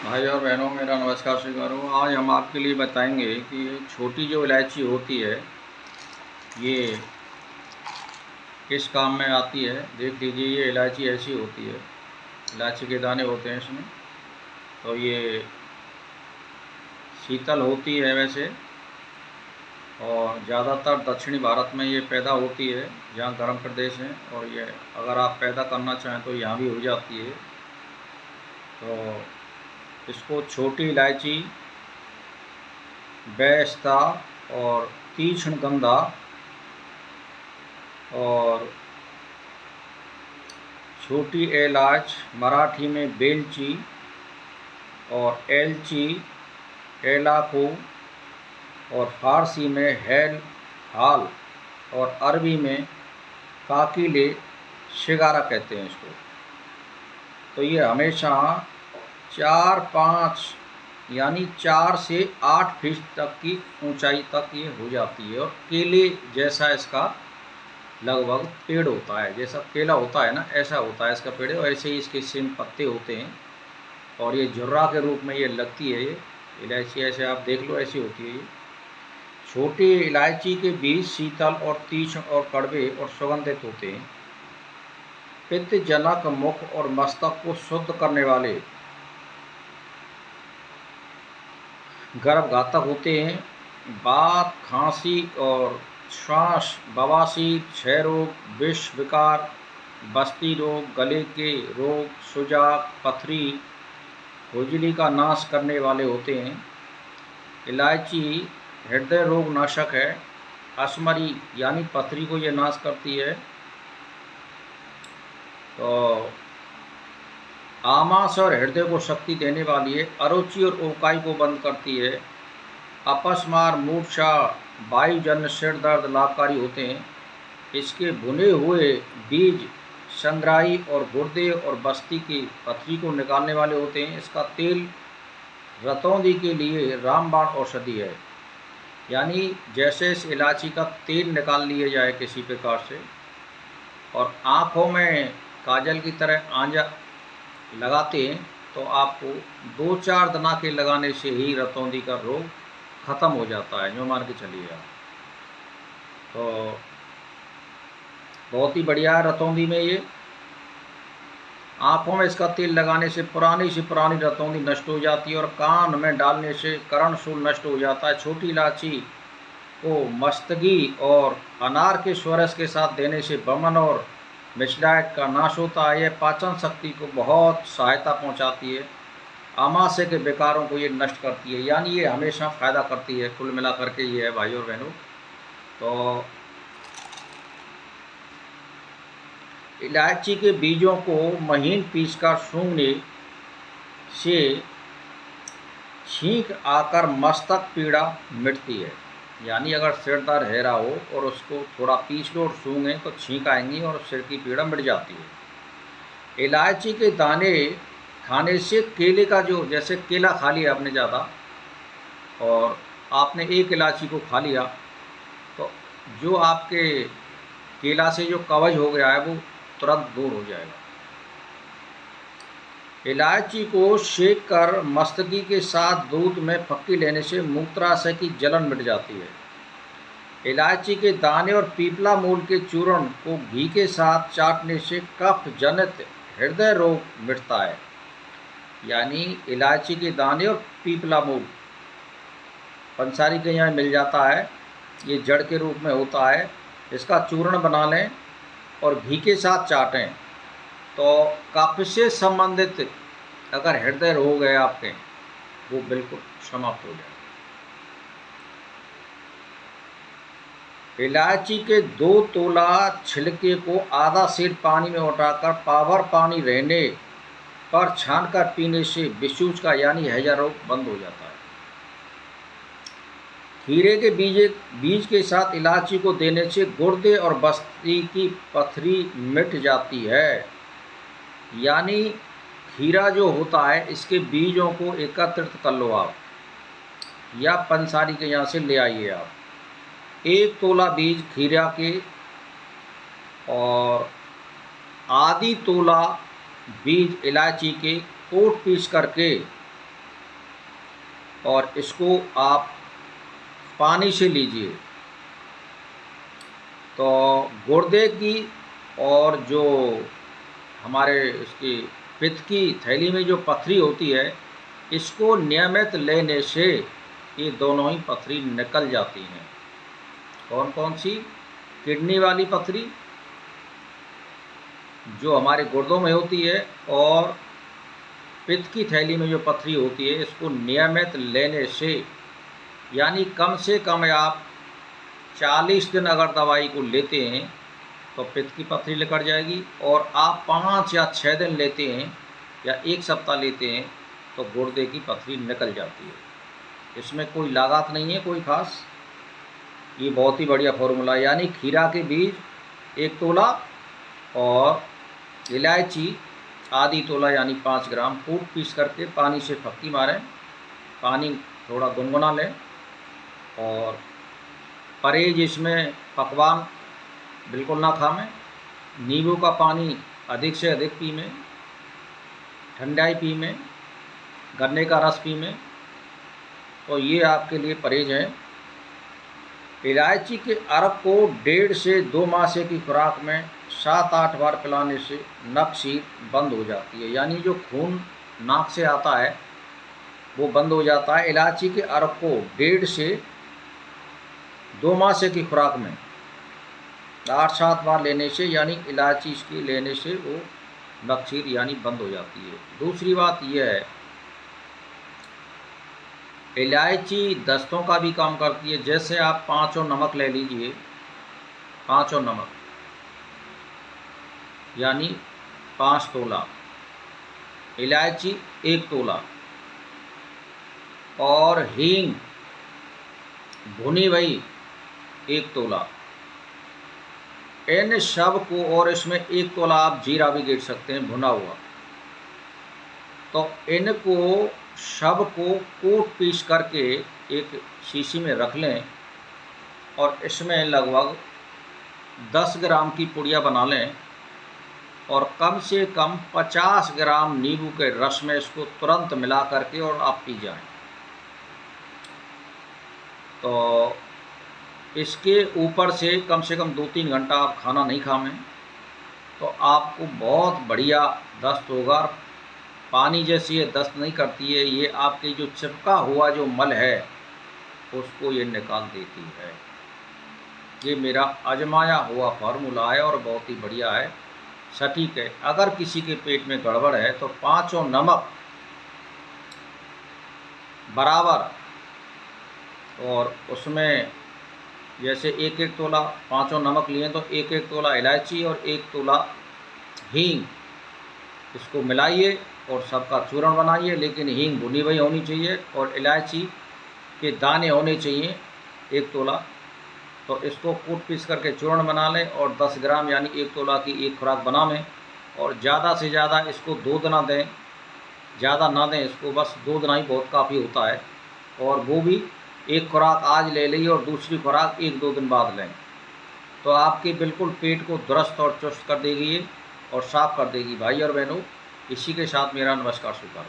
भाई और बहनों, मेरा नमस्कार स्वीकार हो। आज हम आपके लिए बताएंगे कि छोटी जो इलायची होती है ये किस काम में आती है। देख लीजिए, ये इलायची ऐसी होती है, इलायची के दाने होते हैं इसमें। तो ये शीतल होती है वैसे, और ज़्यादातर दक्षिणी भारत में ये पैदा होती है, जहाँ गर्म प्रदेश हैं। और ये अगर आप पैदा करना चाहें तो यहाँ भी हो जाती है। तो इसको छोटी इलायची, बेस्ता और तीक्ष्ण गंधा और छोटी इलाच, मराठी में बेलची और एलची, एलाको और फारसी में हेल हाल और अरबी में काकिले शिगारा कहते हैं इसको। तो ये हमेशा 4-5 यानी 4 से 8 फीट तक की ऊंचाई तक ये हो जाती है। और केले जैसा इसका लगभग पेड़ होता है, जैसा केला होता है ना, ऐसा होता है इसका पेड़। और ऐसे ही इसके सेम पत्ते होते हैं और ये झुर्रा के रूप में ये लगती है। ये इलायची ऐसे आप देख लो, ऐसी होती है ये। छोटी इलायची के बीज शीतल और तीक्ष्ण और कड़वे और सुगंधित होते हैं। पित्तजनक, मुख और मस्तक को शुद्ध करने वाले, गर्भघातक होते हैं। बात, खांसी और श्वास, बवासीर, क्षय रोग, विष विकार, बस्ती रोग, गले के रोग, सुजाक, पथरी, खुजली का नाश करने वाले होते हैं। इलायची हृदय रोग नाशक है। अश्मरी यानी पथरी को ये नाश करती है। तो आमाशय और हृदय को शक्ति देने वाली है। अरुचि और उकाई को बंद करती है। अपस्मार, मूर्छा, वायुजन्य सिर दर्द लाभकारी होते हैं। इसके भुने हुए बीज संग्राही और गुर्दे और बस्ती की पथरी को निकालने वाले होते हैं। इसका तेल रतौंधी के लिए रामबाण औषधि है। यानी जैसे इस इलायची का तेल निकाल लिया जाए किसी प्रकार से, और आँखों में काजल की तरह आंजा लगाते हैं, तो आपको 2-4 दिन के लगाने से ही रतौंधी का रोग ख़त्म हो जाता है, जो मान के चलिए आप। तो बहुत ही बढ़िया है रतौंधी में ये। आँखों में इसका तेल लगाने से पुरानी से पुरानी रतौंधी नष्ट हो जाती है, और कान में डालने से करणशूल नष्ट हो जाता है। छोटी इलायची को मस्तगी और अनार के स्वरस के साथ देने से बमन और मिसडाइट का नाश होता है। यह पाचन शक्ति को बहुत सहायता पहुंचाती है। आमाशय के विकारों को ये नष्ट करती है, यानी ये हमेशा फ़ायदा करती है। कुल मिला करके ये है भाई और बहनों। तो इलायची के बीजों को महीन पीसकर सूंघने से छींक आकर मस्तक पीड़ा मिटती है। यानी अगर सिर दर्द है रहा हो और उसको थोड़ा पीस लो और सूंघें तो छींक आएंगी और सिर की पीड़ा मिट जाती है। इलायची के दाने खाने से केले का जो, जैसे केला खा लिया आपने ज़्यादा और आपने एक इलायची को खा लिया, तो जो आपके केला से जो कवज हो गया है वो तुरंत दूर हो जाएगा। इलायची को सेक कर मस्तकी के साथ दूध में फक्की लेने से मूत्राशय की जलन मिट जाती है। इलायची के दाने और पीपला मूल के चूर्ण को घी के साथ चाटने से कफ जनित हृदय रोग मिटता है। यानी इलायची के दाने और पीपला मूल पंसारी के यहाँ मिल जाता है, ये जड़ के रूप में होता है। इसका चूर्ण बना लें और घी के साथ चाटें तो कफ से संबंधित अगर हृदय रोग है आपके, वो बिल्कुल समाप्त हो जाए। इलायची के 2 तोला छिलके को आधा सेर पानी में उठाकर पाभर पानी रहने पर छानकर पीने से विशूच का यानी हैजा रोग बंद हो जाता है। खीरे के बीज के साथ इलायची को देने से गुर्दे और बस्ती की पथरी मिट जाती है। यानी खीरा जो होता है, इसके बीजों को एकत्रित कर लो आप, या पंसारी के यहाँ से ले आइए आप। 1 तोला बीज खीरा के और आधी तोला बीज इलायची के कोट पीस करके और इसको आप पानी से लीजिए। तो गुर्दे की और जो हमारे इसकी पित्त की थैली में जो पथरी होती है, इसको नियमित लेने से ये दोनों ही पथरी निकल जाती हैं। कौन कौन सी? किडनी वाली पथरी जो हमारे गुर्दों में होती है, और पित्त की थैली में जो पथरी होती है, इसको नियमित लेने से, यानी कम से कम आप 40 दिन अगर दवाई को लेते हैं तो पित्त की पथरी निकल जाएगी, और आप 5 या 6 दिन लेते हैं या 1 सप्ताह लेते हैं तो गुर्दे की पथरी निकल जाती है। इसमें कोई लागत नहीं है कोई ख़ास, ये बहुत ही बढ़िया फॉर्मूला है। यानी खीरा के बीज 1 तोला और इलायची आधी तोला यानी 5 ग्राम कूट पीस करके पानी से फक्की मारें, पानी थोड़ा गुनगुना लें, और परहेज इसमें पकवान बिल्कुल ना खाएं। नींबू का पानी अधिक से अधिक पीएं, ठंडाई पीएं, गन्ने का रस पीएं, तो ये आपके लिए परहेज है। इलायची के अर्क को 1.5 से 2 मासे की खुराक में 7-8 बार पिलाने से नक्सीर बंद हो जाती है, यानी जो खून नाक से आता है वो बंद हो जाता है। इलायची के अर्क को 1.5 से 2 मासे की खुराक में 8-7 बार लेने से, यानी इलायची इसकी लेने से वो नक्सीर यानी बंद हो जाती है। दूसरी बात यह है, इलायची दस्तों का भी काम करती है। जैसे आप 5 और नमक ले लीजिए, 5 और नमक यानी 5 तोला, इलायची 1 तोला, और हींग भुनी हुई 1 तोला, इन सब को, और इसमें 1 तोला आप जीरा भी गिर सकते हैं भुना हुआ, तो इनको सब को कूट पीस करके एक शीशी में रख लें, और इसमें लगभग 10 ग्राम की पुड़िया बना लें, और कम से कम 50 ग्राम नींबू के रस में इसको तुरंत मिला करके और आप पी जाएं। तो इसके ऊपर से कम 2-3 घंटा आप खाना नहीं खाएं तो आपको बहुत बढ़िया दस्त होगा। पानी जैसी ये दस्त नहीं करती है, ये आपके जो चिपका हुआ जो मल है उसको ये निकाल देती है। ये मेरा आजमाया हुआ फार्मूला है और बहुत ही बढ़िया है, सटीक है। अगर किसी के पेट में गड़बड़ है तो 5 और नमक बराबर, और उसमें जैसे 1-1 तोला 5 और नमक लिए तो 1-1 तोला इलायची और 1 तोला हींग, इसको मिलाइए और सबका चूर्ण बनाइए। लेकिन हींग भुनी हुई होनी चाहिए और इलायची के दाने होने चाहिए 1 तोला। तो इसको कूट पीस करके चूर्ण बना लें, और 10 ग्राम यानी 1 तोला की एक खुराक बना लें, और ज़्यादा से ज़्यादा इसको दूध ना दें, ज़्यादा ना दें इसको, बस दूध ना ही बहुत काफ़ी होता है। और वो भी एक खुराक आज ले ली और दूसरी खुराक 1-2 दिन बाद लें, तो आपके बिल्कुल पेट को दुरुस्त और चुस्त कर देगी ये, और साफ़ कर देगी। भाई और बहनों, इसी के साथ मेरा नमस्कार स्वीकार।